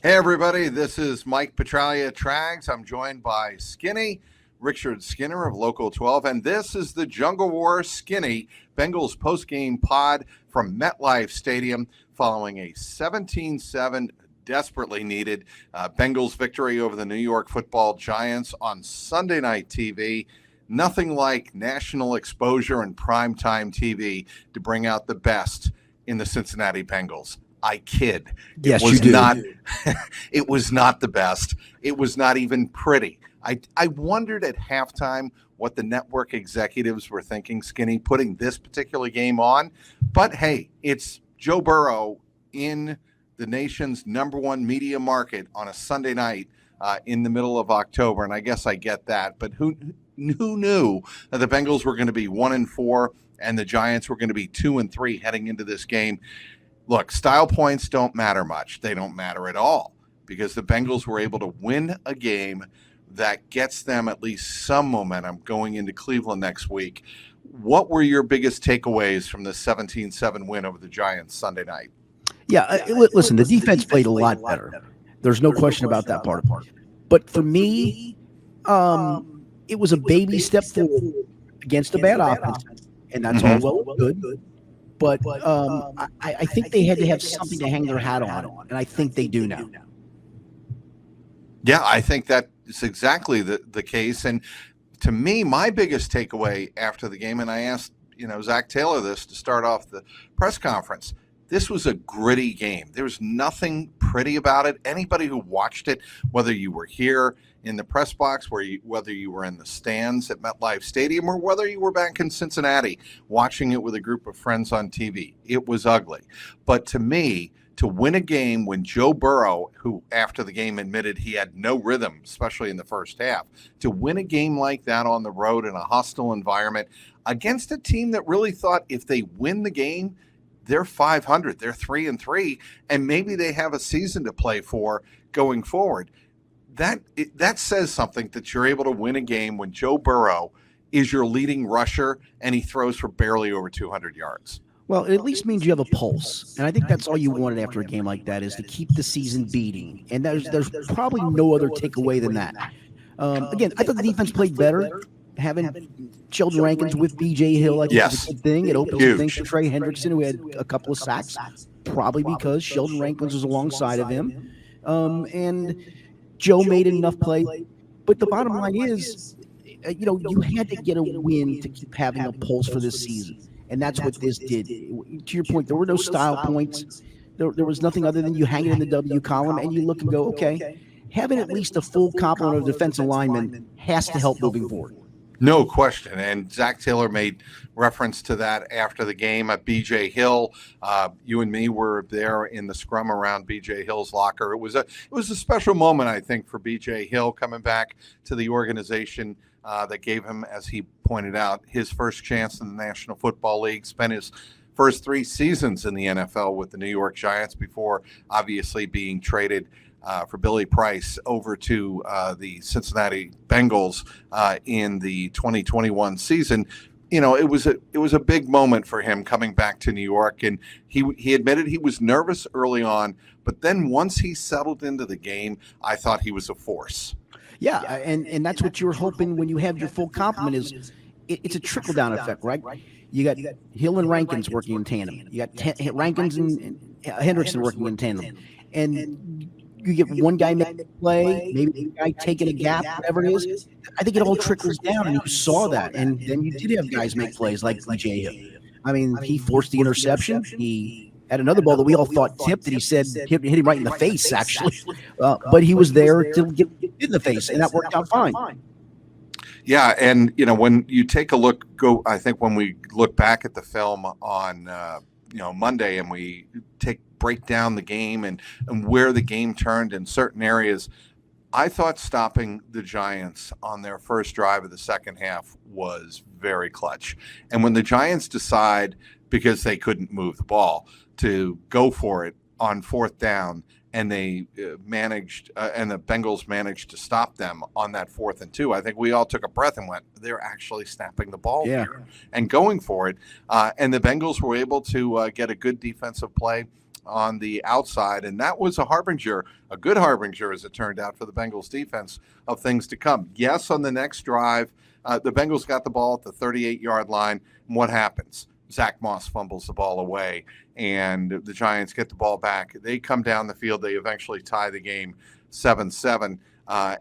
Hey, everybody, this is Mike Petraglia, Trags. I'm joined by Skinny, Richard Skinner of Local 12, and this is the Jungle War Skinny Bengals postgame pod from MetLife Stadium following a 17-7 desperately needed Bengals victory over the New York Football Giants on Sunday Night TV. Nothing like national exposure and primetime TV to bring out the best in the Cincinnati Bengals. I kid. Yes, you do. It was not the best. It was not even pretty. I wondered at halftime what the network executives were thinking, Skinny, putting this particular game on. But hey, it's Joe Burrow in the nation's number one media market on a Sunday night in the middle of October, and I guess I get that. But who knew that the Bengals were going to be 1-4 and the Giants were going to be 2-3 heading into this game? Look, style points don't matter much. They don't matter at all because the Bengals were able to win a game that gets them at least some momentum going into Cleveland next week. What were your biggest takeaways from the 17-7 win over the Giants Sunday night? Yeah, listen, the defense played a lot better. There's no question about that part. But for me, it was a baby step forward against a bad offense, and that's all well and good. But I think they had to have something to hang their hat on, and I think they do now. Yeah, I think that is exactly the case. And to me, my biggest takeaway after the game, and I asked Zach Taylor this to start off the press conference, this was a gritty game. There was nothing pretty about it. Anybody who watched it, whether you were here in the press box, whether you were in the stands at MetLife Stadium, or whether you were back in Cincinnati watching it with a group of friends on TV, it was ugly. But to me, to win a game when Joe Burrow, who after the game admitted he had no rhythm, especially in the first half, to win a game like that on the road in a hostile environment against a team that really thought if they win the game, they're 500, they're 3-3, and maybe they have a season to play for going forward. That says something that you're able to win a game when Joe Burrow is your leading rusher and he throws for barely over 200 yards. Well, it at least means you have a pulse, and I think that's all you wanted after a game like that is to keep the season beating, and there's probably no other takeaway than that. Again, I thought the defense played better. Having Sheldon Rankins with B.J. Hill, I think is a good thing. It opens things for Trey Hendrickson, who had a couple of sacks, probably because Sheldon Rankins was alongside of him. And Joe made enough play. But the bottom line is, you had to get a win to keep having a pulse for this season. And that's what this did. To your point, there were no style points. There was nothing other than you hang it in the W column and you look and go, okay, having at least a full complement of defensive linemen has to help moving forward. No question. And Zach Taylor made reference to that after the game at B.J. Hill. You and me were there in the scrum around B.J. Hill's locker. It was a special moment, I think, for B.J. Hill coming back to the organization that gave him, as he pointed out, his first chance in the National Football League. Spent his first 3 seasons in the NFL with the New York Giants before obviously being traded for Billy Price over to the Cincinnati Bengals in the 2021 season. It was a big moment for him coming back to New York, and he admitted he was nervous early on, but then once he settled into the game, I thought he was a force. Yeah, and that's what you're hoping when you have your full complement is it's a trickle down effect, right? You got Hill and Rankins working in tandem. You got Rankins and Hendrickson working in tandem, and you get one guy making a play, maybe a guy taking a gap, whatever it is. I think it all trickles down, and you saw that. And then you did have guys make plays like B.J. Hill. I mean, he forced the interception. He had another ball that we all thought tipped, and he said hit him right in the face, actually. But he was there to get in the face, and that worked out fine. Yeah, and when you take a look, I think when we look back at the film on Monday, and we break down the game and where the game turned in certain areas, I thought stopping the Giants on their first drive of the second half was very clutch. And when the Giants decide, because they couldn't move the ball, to go for it on fourth down, and they managed, and the Bengals managed to stop them on that 4th and 2. I think we all took a breath and went, they're actually snapping the ball here and going for it. And the Bengals were able to get a good defensive play on the outside, and that was a good harbinger, as it turned out, for the Bengals defense of things to come. Yes, on the next drive, the Bengals got the ball at the 38-yard line, and what happens? Zach Moss fumbles the ball away, and the Giants get the ball back. They come down the field. They eventually tie the game 7-7.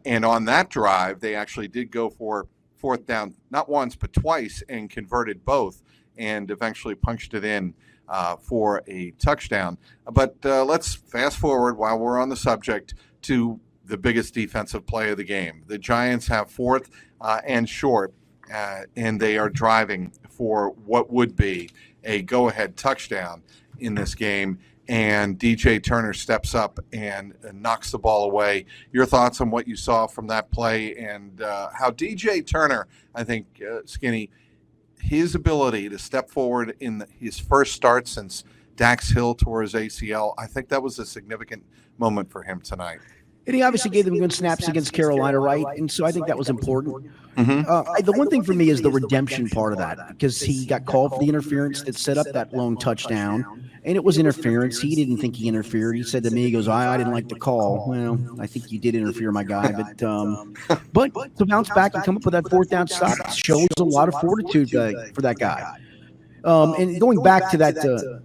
And on that drive, they actually did go for fourth down, not once, but twice, and converted both, and eventually punched it in for a touchdown. But let's fast forward, while we're on the subject, to the biggest defensive play of the game. The Giants have fourth and short, and they are driving for what would be a go-ahead touchdown in this game, and DJ Turner steps up and knocks the ball away. Your thoughts on what you saw from that play, and how DJ Turner, I think, Skinny, his ability to step forward in his first start since Dax Hill tore his ACL, I think that was a significant moment for him tonight. And he obviously gave them good snaps against Carolina, right? And so I think that was important. The one thing for me is the redemption part of that, because he got called for the interference that set up that lone touchdown, and it was interference. He didn't think he interfered. He said to me, he goes, I didn't like the call. Well, I think you did interfere, my guy. But to bounce back and come up with that fourth down stop shows a lot of fortitude for that guy. And going back to that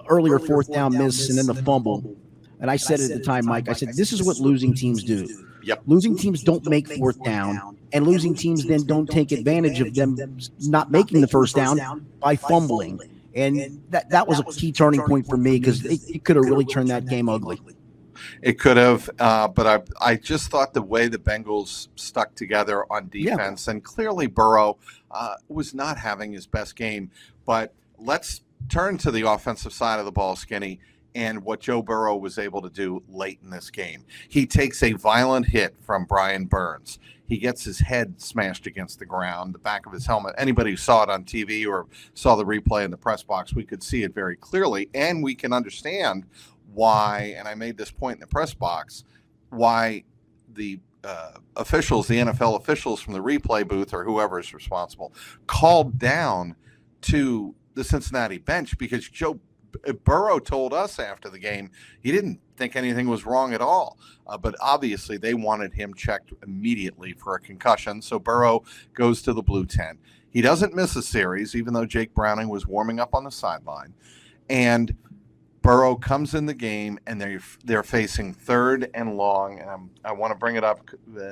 earlier fourth down miss and then the fumble, and I said it at the time, Mike, I said, this is what losing teams do. Yep. Losing teams don't make fourth down, and losing teams then don't take advantage of them not making the first down by fumbling. And that was a key turning point for me, because it could have really turned that game ugly. It could have, but I just thought the way the Bengals stuck together on defense, and clearly Burrow was not having his best game. But let's turn to the offensive side of the ball, Skinny, and what Joe Burrow was able to do late in this game. He takes a violent hit from Brian Burns. He gets his head smashed against the ground, the back of his helmet. Anybody who saw it on TV or saw the replay in the press box, we could see it very clearly, and we can understand why, and I made this point in the press box, why the officials, the NFL officials from the replay booth or whoever is responsible, called down to the Cincinnati bench, because Joe Burrow told us after the game he didn't think anything was wrong at all. But obviously they wanted him checked immediately for a concussion. So Burrow goes to the blue tent. He doesn't miss a series, even though Jake Browning was warming up on the sideline. And Burrow comes in the game, and they're facing third and long. And I want to bring it up,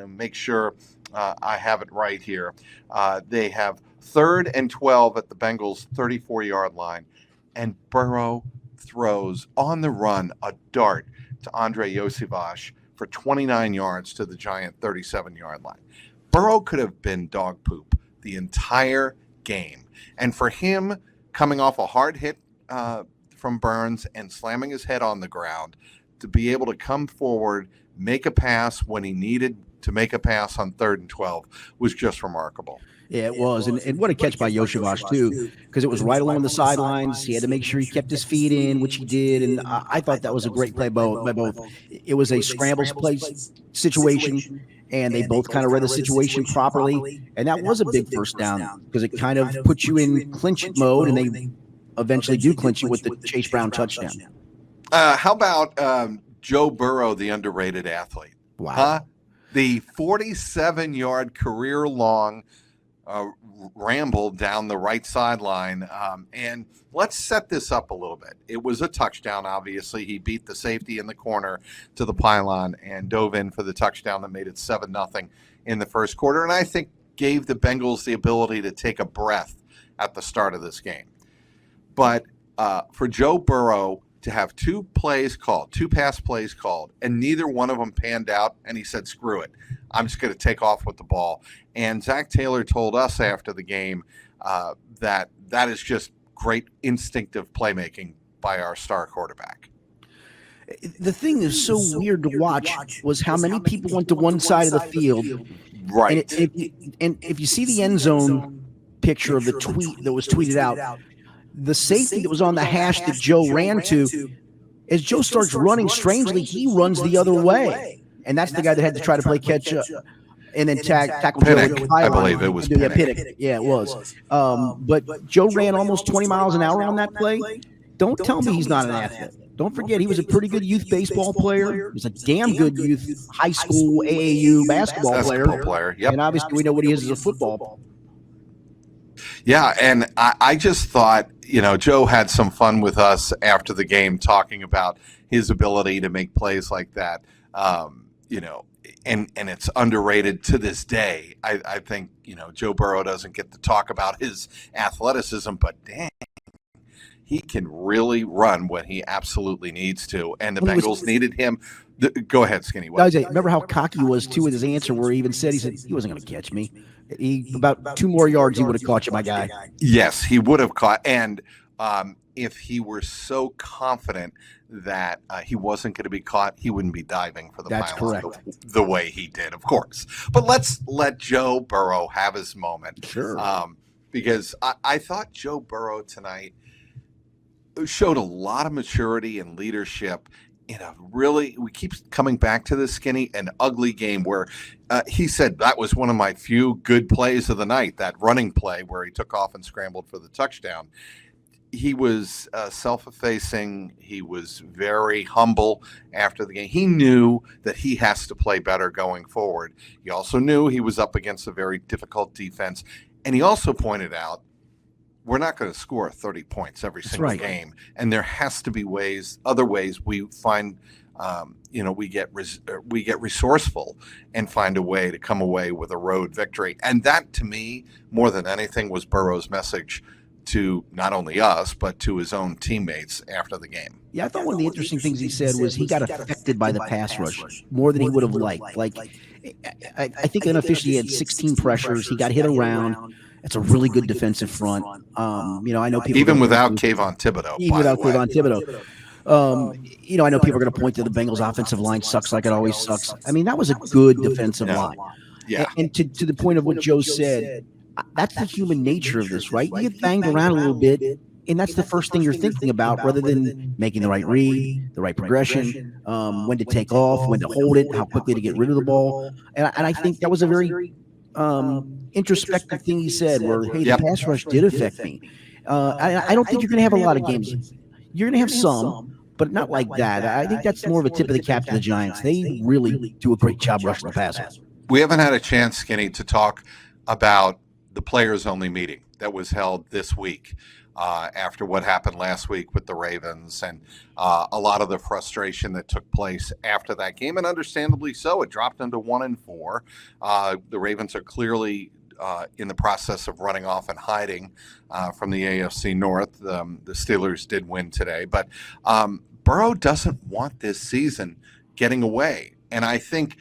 make sure I have it right here. They have 3rd and 12 at the Bengals' 34-yard line. And Burrow throws on the run a dart to Andre Iosivas for 29 yards to the Giant 37-yard line. Burrow could have been dog poop the entire game. And for him, coming off a hard hit from Burns and slamming his head on the ground, to be able to come forward, make a pass when he needed to make a pass on 3rd and 12 was just remarkable. Yeah, it was. And what a catch by Iosivas, too, because it was right along the sidelines. He had to make sure he kept his feet in, which he did. And I thought that was a great play by both. It was a scramble play situation, and they both kind of read the situation properly. And that was a big first down, because it kind of puts you in clinch mode, and they eventually do clinch it with the Chase Brown touchdown. How about Joe Burrow, the underrated athlete? Wow. The 47-yard career-long ramble down the right sideline. And let's set this up a little bit. It was a touchdown, obviously. He beat the safety in the corner to the pylon and dove in for the touchdown that made it 7-0 in the first quarter, and I think gave the Bengals the ability to take a breath at the start of this game. But for Joe Burrow to have two pass plays called, and neither one of them panned out, and he said, screw it, I'm just going to take off with the ball. And Zach Taylor told us after the game that is just great instinctive playmaking by our star quarterback. The thing that's so weird to watch was how many people went to one side of the field. Right. And if you see the end zone picture of the tweet that was tweeted out, the safety that was on the hash that Joe ran to, as Joe starts running strangely, he runs the other way. And that's the guy that had to try to play catch up and then tackle Pinnock, Joe. I believe it was Pinnock. Pinnock. Yeah, it was. But Joe ran almost 20 miles an hour on that play. Don't tell me he's not an athlete. Don't forget, he was a pretty good youth baseball player. He was a damn good youth high school AAU basketball player. Yep. And obviously, we know what he is as a football. Yeah, and I just thought, Joe had some fun with us after the game talking about his ability to make plays like that, and it's underrated to this day. I think, Joe Burrow doesn't get to talk about his athleticism, but dang, he can really run when he absolutely needs to, and the Bengals needed him. Go ahead, Skinny. Remember how cocky he was, too, with his answer where he even said, he wasn't going to catch me. About 2 more yards, he would have caught you, my guy. Yes, he would have caught. And if he were so confident that he wasn't going to be caught, he wouldn't be diving for the pylon the way he did, of course. But let's let Joe Burrow have his moment. Sure. Because I thought Joe Burrow tonight showed a lot of maturity and leadership in a really, we keep coming back to this, Skinny, an ugly game where he said that was one of my few good plays of the night, that running play where he took off and scrambled for the touchdown. He was self-effacing. He was very humble after the game. He knew that he has to play better going forward. He also knew he was up against a very difficult defense. And he also pointed out, we're not going to score 30 points every single game. And there has to be other ways we find, we get resourceful and find a way to come away with a road victory. And that, to me, more than anything, was Burrow's message to not only us, but to his own teammates after the game. Yeah, I thought one of the interesting things he said was he got affected by the pass rush more than he would have liked. Like, I think unofficially he had 16 pressures. He got hit around. It's a really good defensive front. I know people even without Kayvon Thibodeau. Even without Kayvon Thibodeau. I know people are going to point to the Bengals' offensive line sucks like it always sucks. I mean, that was a good defensive line. Yeah. And to the point of what Joe said, that's the human nature of this, right? You get banged around a little bit, and that's the first thing you're thinking about, rather than making the right read, the right progression, when to take off, when to hold it, how quickly to get rid of the ball. And I think that was a very introspective thing he said, where, hey, the pass rush did affect me. I don't think you're going to have a lot of games. You're going to have some, but not like that. I think that's more of a tip of the cap to the Giants. They really do a great job rushing the passer. We haven't had a chance, Skinny, to talk about the players-only meeting that was held this week after what happened last week with the Ravens, and a lot of the frustration that took place after that game, and understandably so. It dropped into 1-4. The Ravens are clearly in the process of running off and hiding from the AFC North. The Steelers did win today, but Burrow doesn't want this season getting away, and I think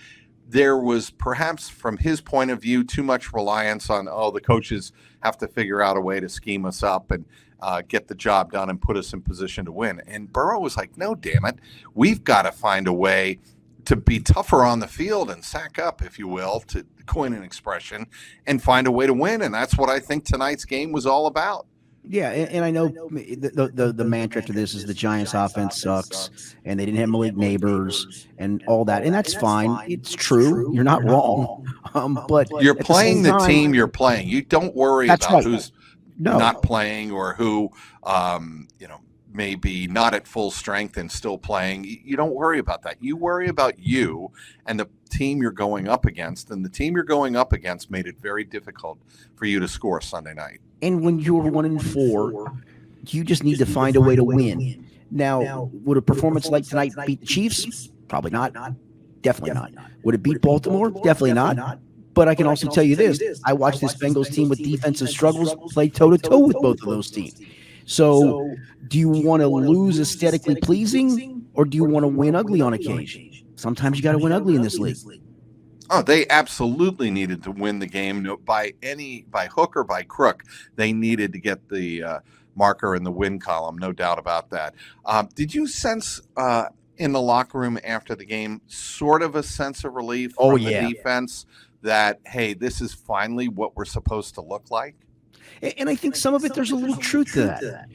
there was perhaps, from his point of view, too much reliance on, the coaches have to figure out a way to scheme us up and get the job done and put us in position to win. And Burrow was like, no, damn it. We've got to find a way to be tougher on the field and sack up, if you will, to coin an expression, and find a way to win. And that's what I think tonight's game was all about. Yeah, and I know the mantra to this is the Giants' offense sucks, and they didn't have Malik Neighbors and all that, and that's fine. It's true. You're not wrong. But you're playing the team you're playing. You don't worry about who's not playing or who may be not at full strength and still playing. You don't worry about that. You worry about you and the team you're going up against, and the team you're going up against made it very difficult for you to score Sunday night. And when you're 1-4, you just need to find a way to win. Now, would a performance like tonight beat the Chiefs? Probably not. Definitely not. Would it beat Baltimore? Definitely not. But I can also tell you this. I watched this Bengals team with defensive struggles play toe-to-toe with both of those teams. So do you want to lose aesthetically pleasing, or do you want to win ugly on occasion? Sometimes you got to win ugly in this league. Oh, they absolutely needed to win the game by hook or by crook. They needed to get the marker in the win column, no doubt about that. Did you sense in the locker room after the game sort of a sense of relief from the defense that, hey, this is finally what we're supposed to look like? And I think some of it, there's a little truth to that.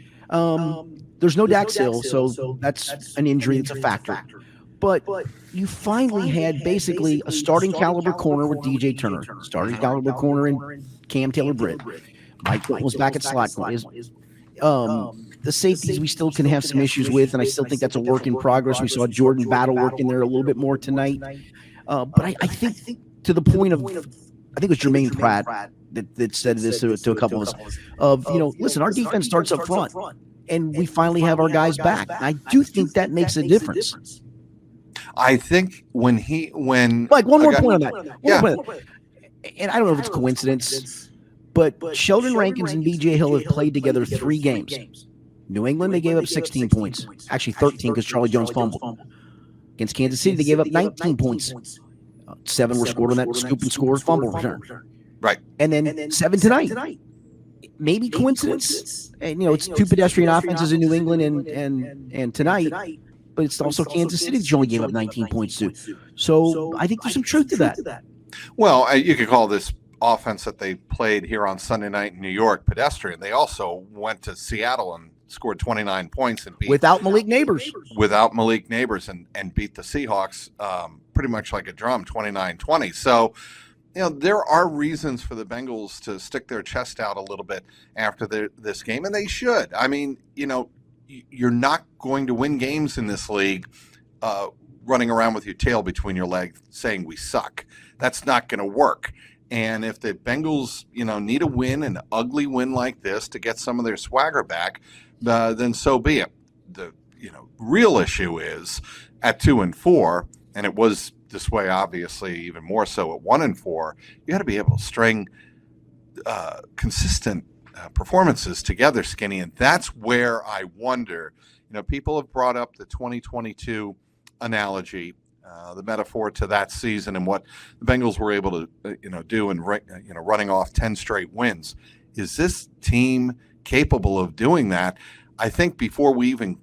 There's no Dax Hill, so that's an injury. It's a factor. But you finally had basically a starting caliber corner with DJ Turner, starting caliber corner in Cam Taylor-Britt. Mike was back at slot. The safeties we still can have some issues with, and I still think that's a work in progress. We saw Jordan Battle work in there a little bit more tonight. But I think to the point of, I think it was Jermaine Pratt that said this to a couple of us, listen, our defense starts up front, and we finally have our guys back. And I do think that makes a difference. I think when Like, one more point on that. And I don't know if it's coincidence, but Sheldon Rankins and B.J. Hill have played together 3 games. New England, they gave up 16 points. Actually, 13 because Charlie Jones fumbled. Against Kansas City, they gave up 19 points. 7 were scored on that scoop and score fumble return. Right. And then 7 tonight. Maybe coincidence. And, it's 2 pedestrian offenses in New England and tonight. But it's also Kansas City that only gave up 19 points to. So I think there's some truth to that. Well, you could call this offense that they played here on Sunday night in New York pedestrian. They also went to Seattle and scored 29 points and beat without Malik Neighbors. And beat the Seahawks pretty much like a drum, 29-20. So, there are reasons for the Bengals to stick their chest out a little bit after this game, and they should. I mean, you're not going to win games in this league running around with your tail between your legs saying we suck. That's not going to work. And if the Bengals, need a win, an ugly win like this to get some of their swagger back, then so be it. The real issue is at 2-4, and it was this way obviously even more so at 1-4. You got to be able to string consistent performances together, Skinny, and that's where I wonder. People have brought up the 2022 analogy. The metaphor to that season and what the Bengals were able to, do and running off 10 straight wins. Is this team capable of doing that? I think before we even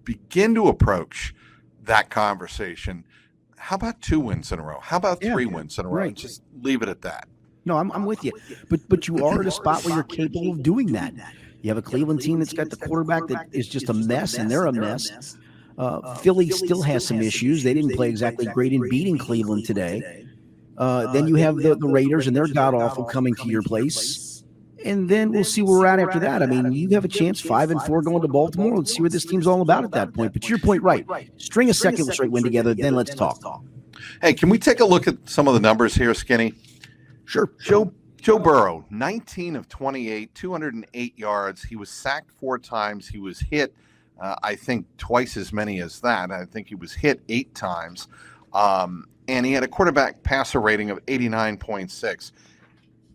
begin to approach that conversation, how about 2 wins in a row? How about 3 wins in a row? Right. Just leave it at that. No, I'm with you. But you are at a spot where you're capable of doing that. You have a Cleveland team that's got the quarterback that is just a mess, and they're a mess. Philly still has some issues. They didn't play exactly great in beating Cleveland today. Then you have the Raiders, and they're god-awful coming to your place. And then we'll see where we're at after that. I mean, you have a chance 5-4 going to Baltimore. Let's see what this team's all about at that point. But to your point, right. String a second straight win together, then let's talk. Hey, can we take a look at some of the numbers here, Skinny? Sure. Joe Burrow, 19 of 28, 208 yards. He was sacked 4 times. He was hit I think twice as many as that. I think he was hit 8 times. And he had a quarterback passer rating of 89.6.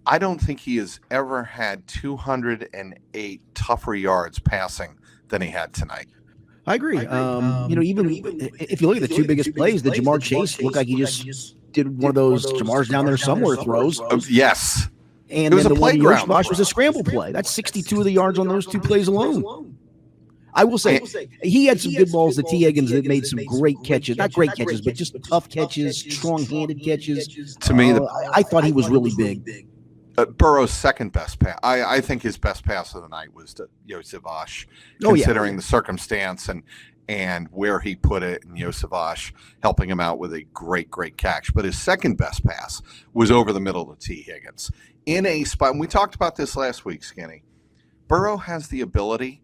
I don't think he has ever had 208 tougher yards passing than he had tonight. I agree. Even if you look at the 2 biggest plays, the Jamar Chase looked like he just did one of those Jamar's down there somewhere throws. Yes. And it was then a playground. The was a scramble play. That's 62 of the yards on those 2 plays alone. I will say he had some good balls to T. Higgins that made some great catches. Not great catches, but just tough catches, strong-handed catches. To me, I thought he was really big. Burrow's second best pass. I think his best pass of the night was to Joseph, considering the circumstance and where he put it, and Joseph helping him out with a great catch. But his second best pass was over the middle to T. Higgins in a spot. And we talked about this last week, Skinny. Burrow has the ability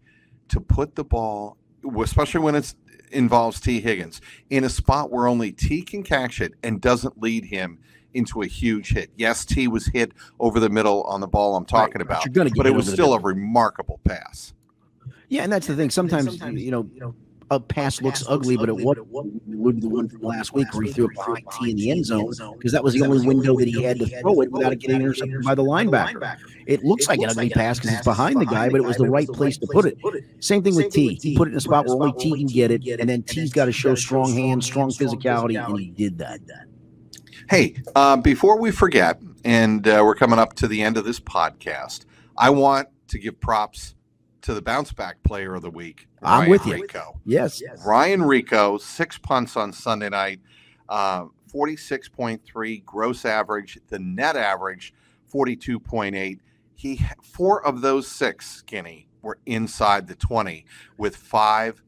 to put the ball, especially when it involves T. Higgins, in a spot where only T can catch it and doesn't lead him into a huge hit. Yes, T was hit over the middle on the ball I'm talking about, but it was still a remarkable pass. Yeah, and that's the thing. Sometimes, a pass looks ugly, but it wasn't the one from last week where he threw it behind T in the end zone, because that was the only window that he had to throw it without it getting intercepted by the linebacker. It looks like an ugly pass because it's behind the guy, but it was the right place to put it. Same thing with T. He put it in a spot where only T can get it, and then T's got to show strong hands, strong physicality, and he did that. Hey, before we forget, and we're coming up to the end of this podcast, I want to give props to the bounce back player of the week. I'm with you. Rehkow. Yes. Ryan Rehkow, 6 punts on Sunday night, 46.3 gross average. The net average, 42.8. 4 of those 6, Skinny, were inside the 20 with 5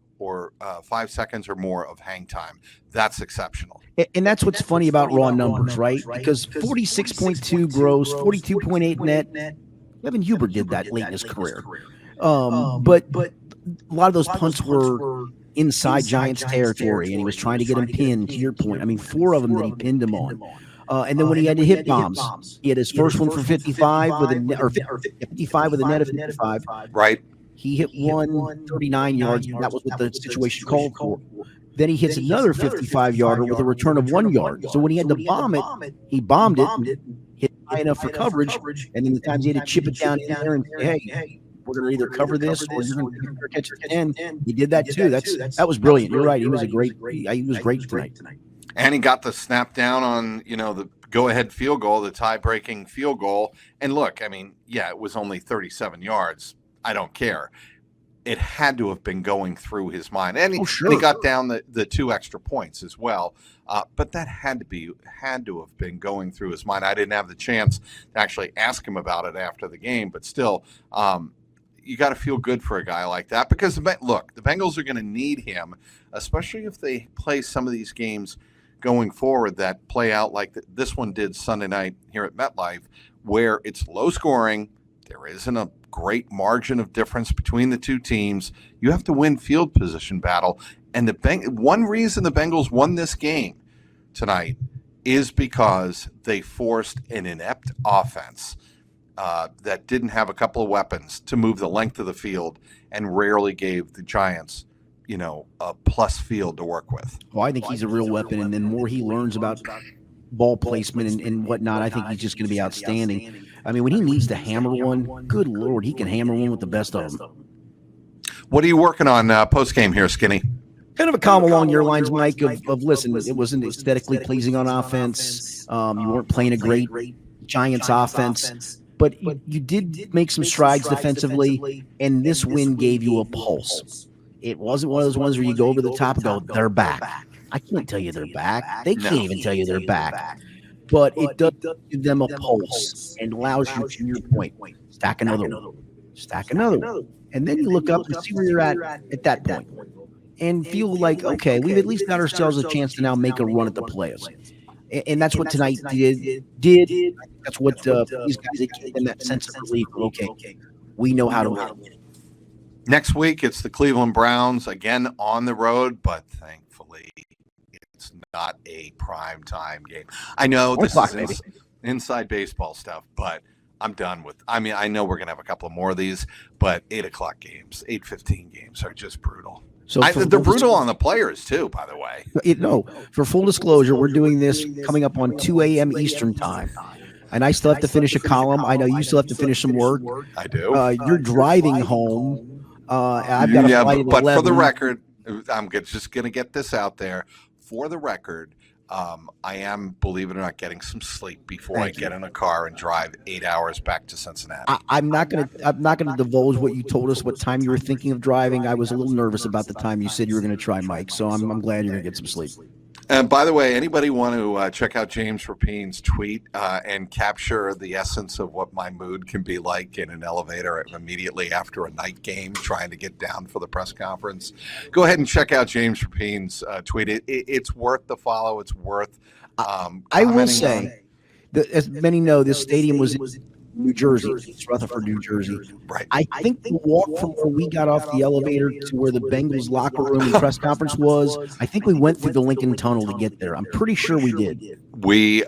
seconds or more of hang time. That's exceptional. And that's what's funny about raw numbers, right? Because 46.2 gross, 42.8 net. Evan Huber did that late in his career. But a lot of those punts were inside Giants territory, and he was trying to get him pinned, to your point. I mean, 4 of them that he pinned him on. And then when he had to hit bombs, he had his first one for 55 with a net, or 55 with a net of 55. Right. He hit one 39 yards, and that was what the situation called for. Then he hits another 55-yarder with a return of 1 yard. So when he had to bomb it, he bombed it, hit high enough for coverage, and then the times he had to chip it down in there and say, hey, we're going to either cover this or you're going to catch it at 10. He did that too. That was brilliant. You're right. He was great tonight. And he got the snap down on, the go-ahead field goal, the tie-breaking field goal. And look, I mean, yeah, it was only 37 yards. I don't care. It had to have been going through his mind. And he got down the 2 extra points as well. But that had to have been going through his mind. I didn't have the chance to actually ask him about it after the game, but still, you got to feel good for a guy like that because, look, the Bengals are going to need him, especially if they play some of these games going forward that play out like this one did Sunday night here at MetLife, where it's low scoring. There isn't a great margin of difference between the two teams. You have to win field position battle. And one reason the Bengals won this game tonight is because they forced an inept offense that didn't have a couple of weapons to move the length of the field and rarely gave the Giants, a plus field to work with. Well, I think he's a real weapon. And the more he learns about ball placement and whatnot, I think he's just going to be outstanding. I mean, when he needs to hammer one, good Lord, he can hammer one with the best of them. What are you working on post-game here, Skinny? Kind of a column along your lines, Mike, of listen, it wasn't aesthetically pleasing on offense. You weren't playing a great Giants offense, but you did make some strides defensively, and this win gave you a pulse. It wasn't one of those ones where you go over the top and go, they're back. I can't tell you they're back. They can't even tell you they're back. But it does give them a pulse and allows you, to your point, stack another one. And then you look up and see where you're at that point and feel like, okay, we've at least got ourselves a chance to now make a run at the playoffs. And that's what tonight did. That's what these guys, it gave them that sense of relief. Okay, we know how to win. Next week, it's the Cleveland Browns, again on the road, but thankfully it's not a primetime game. I know this is inside baseball stuff, but I'm done with – I mean, I know we're going to have a couple more of these, but 8 o'clock games, 8:15 games are just brutal. So they're brutal on the players, too, by the way. For full disclosure, we're doing this coming up on 2 a.m. Eastern time. And I still have to finish a column. I know you still have to finish some work. I do. You're driving home. I've got a flight at 11. But for the record, I'm just going to get this out there. For the record, I am, believe it or not, getting some sleep before I get in a car and drive 8 hours back to Cincinnati. I'm not gonna divulge what you told us, what time you were thinking of driving. I was a little nervous about the time you said you were going to try, Mike. So I'm glad you're going to get some sleep. And by the way, anybody want to check out James Rapine's tweet and capture the essence of what my mood can be like in an elevator immediately after a night game trying to get down for the press conference? Go ahead and check out James Rapine's tweet. It's worth the follow. It's worth I will say, as many know, this stadium was in New Jersey. It's Rutherford, New Jersey. Right. I think the walk from where we got off the elevator to where the Bengals locker room and press conference was, I think we went through the Lincoln Tunnel to get there. I'm pretty sure we did. We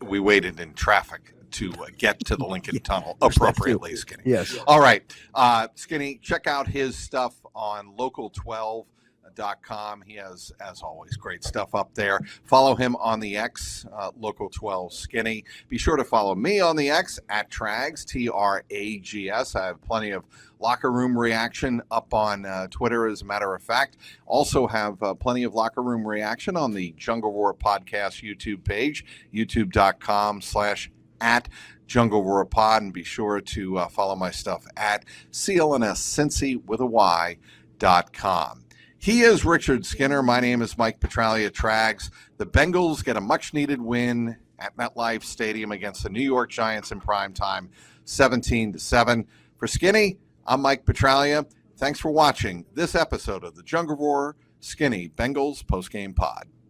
waited in traffic to get to the Lincoln Tunnel appropriately, Skinny. Yes. All right. Skinny, check out his stuff on Local12.com. He has, as always, great stuff up there. Follow him on the X, Local12 Skinny. Be sure to follow me on the X at Trags, Trags. I have plenty of locker room reaction up on Twitter, as a matter of fact. Also have plenty of locker room reaction on the Jungle Roar Podcast YouTube page, youtube.com/at Jungle Roar Pod. And be sure to follow my stuff at CLNS Cincy with a Y.com. He is Richard Skinner. My name is Mike Petraglia, Trags. The Bengals get a much-needed win at MetLife Stadium against the New York Giants in primetime, 17-7. For Skinny, I'm Mike Petraglia. Thanks for watching this episode of the Jungle Roar Skinny Bengals postgame pod.